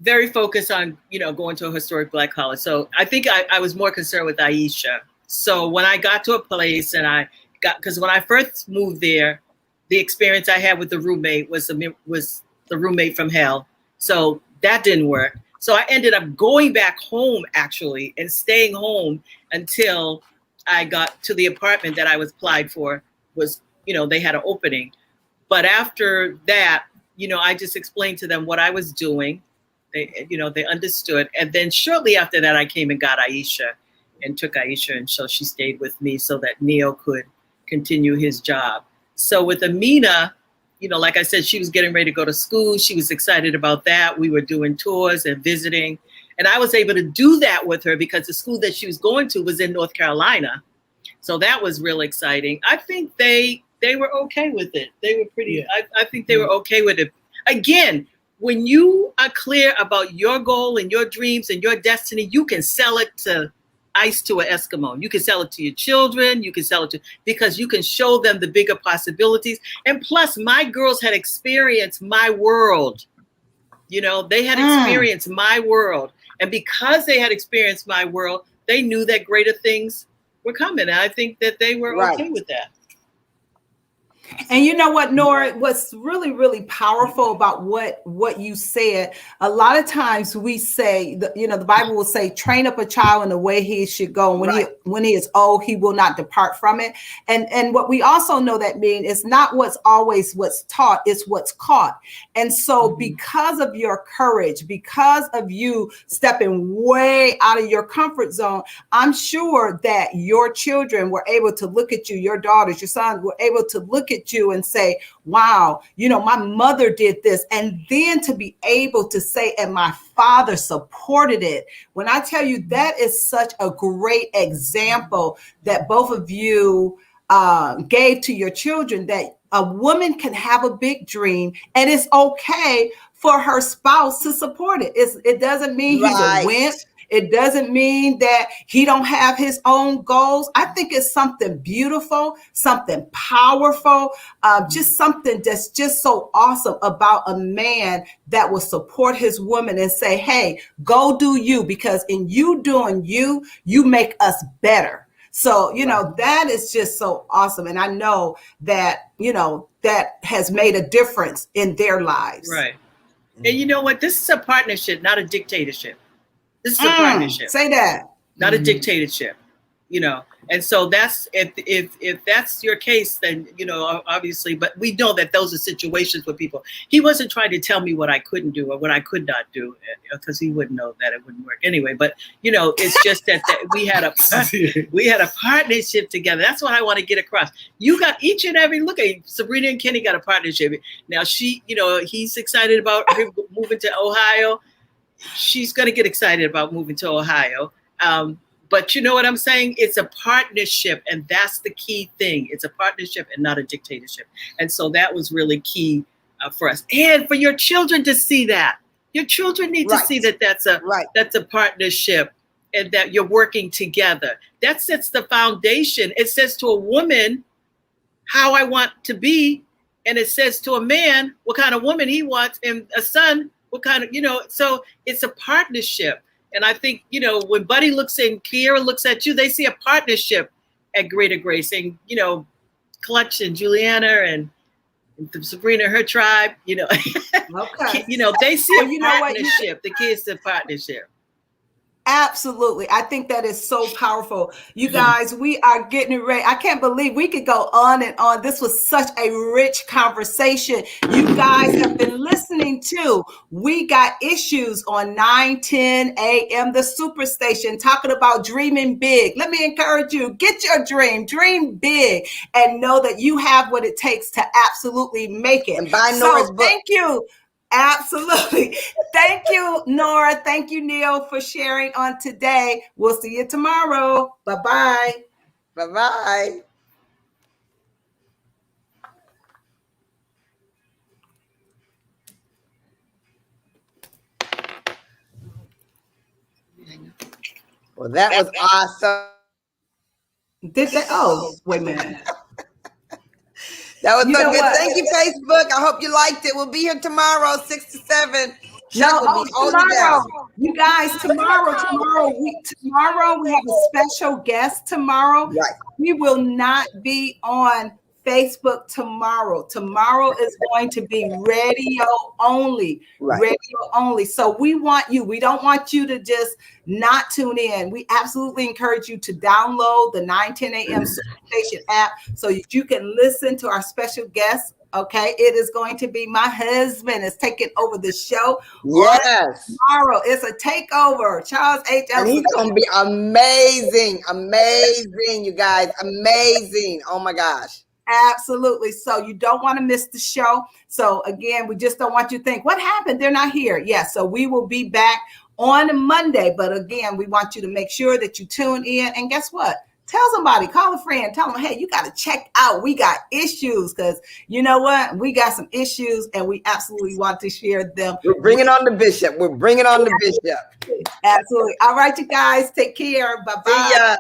Speaker 10: very focused on, going to a historic Black college. So I think I was more concerned with Aisha. So when I got to a place because when I first moved there, the experience I had with the roommate was the roommate from hell. So that didn't work. So I ended up going back home, actually, and staying home until I got to the apartment that I was applied for. They had an opening. But after that, I just explained to them what I was doing. They understood. And then shortly after that, I came and got Aisha and took Aisha. And so she stayed with me so that Neil could continue his job. So with Amina, like I said, she was getting ready to go to school. She was excited about that. We were doing tours and visiting. And I was able to do that with her because the school that she was going to was in North Carolina. So that was really exciting. I think they were okay with it. They were pretty, I think they were okay with it. Again, when you are clear about your goal and your dreams and your destiny, you can sell it to ice to an Eskimo. You can sell it to your children. You can sell it to, because you can show them the bigger possibilities. And plus, my girls had experienced my world. You know, they had experienced my world. And because they had experienced my world, they knew that greater things were coming. And I think that they were okay with that.
Speaker 3: And you know what, Nora, what's really, really powerful about what you said, a lot of times we say, the Bible will say, train up a child in the way he should go. And when he is old, he will not depart from it. And what we also know that means it's not what's taught, it's what's caught. And so because of your courage, because of you stepping way out of your comfort zone, I'm sure that your children were able to look at you, your daughters, your sons were able to look at you and say, wow, my mother did this. And then to be able to say, and my father supported it. When I tell you, that is such a great example that both of you gave to your children, that a woman can have a big dream and it's okay for her spouse to support it. It doesn't mean he's a wimp. It doesn't mean that he don't have his own goals. I think it's something beautiful, something powerful, just something that's just so awesome about a man that will support his woman and say, hey, go do you, because in you doing you make us better. So, that is just so awesome. And I know that, that has made a difference in their lives.
Speaker 10: Right. And you know what? This is a partnership, not a dictatorship. This is a partnership.
Speaker 3: Say that.
Speaker 10: Not a dictatorship, And so that's, if that's your case, then, obviously, but we know that those are situations where people, he wasn't trying to tell me what I couldn't do or what I could not do, because he wouldn't know that it wouldn't work anyway. But, it's just that we had a partnership together. That's what I want to get across. You got each and every, look at Sabrina and Kenny got a partnership. Now he's excited about him moving to Ohio. She's going to get excited about moving to Ohio. But you know what I'm saying? It's a partnership, and that's the key thing. It's a partnership and not a dictatorship. And so that was really key for us. And for your children to see that. Your children need to see that that's a partnership and that you're working together. That sets the foundation. It says to a woman how I want to be, and it says to a man what kind of woman he wants, and a son what kind of, so it's a partnership. And I think, when Buddy looks and Kiera looks at you, they see a partnership at Greater Grace. And, Clutch and Juliana and Sabrina, her tribe, okay. They see a partnership. The kids, a partnership.
Speaker 3: Absolutely. I think that is so powerful. You guys, we are getting ready. I can't believe we could go on and on. This was such a rich conversation. You guys have been listening to We Got Issues on 9:10 a.m. the Superstation, talking about dreaming big. Let me encourage you, get your dream big, and know that you have what it takes to absolutely make it.
Speaker 9: And buy Nora's book.
Speaker 3: Thank you. Absolutely. Thank you, Nora. Thank you, Neil, for sharing on today. We'll see you tomorrow. Bye-bye.
Speaker 9: Bye-bye. Well, that was awesome.
Speaker 3: Did they? Oh, wait a minute.
Speaker 9: That was so good. Thank you, Facebook. I hope you liked it. We'll be here tomorrow, 6 to 7.
Speaker 3: Tomorrow. You guys, tomorrow we have a special guest tomorrow.
Speaker 9: Right.
Speaker 3: We will not be on Facebook tomorrow. Tomorrow is going to be radio only.
Speaker 9: Right.
Speaker 3: Radio only. So we want you. We don't want you to just not tune in. We absolutely encourage you to download the 9:10 a.m. Superstation app so you can listen to our special guest. Okay, it is going to be my husband is taking over the show.
Speaker 9: Yes.
Speaker 3: Tomorrow it's a takeover. Charles H.
Speaker 9: And he's going to be amazing, you guys, amazing. Oh my gosh.
Speaker 3: Absolutely. So you don't want to miss the show. So again, we just don't want you to think, what happened? They're not here. Yes. So we will be back on Monday. But again, we want you to make sure that you tune in. And guess what? Tell somebody, call a friend, tell them, hey, you got to check out. We got issues because you know what? We got some issues and we absolutely want to share them.
Speaker 9: We're bringing on the bishop. We're bringing on the bishop.
Speaker 3: Absolutely. All right, you guys, take care. Bye-bye.
Speaker 9: See ya.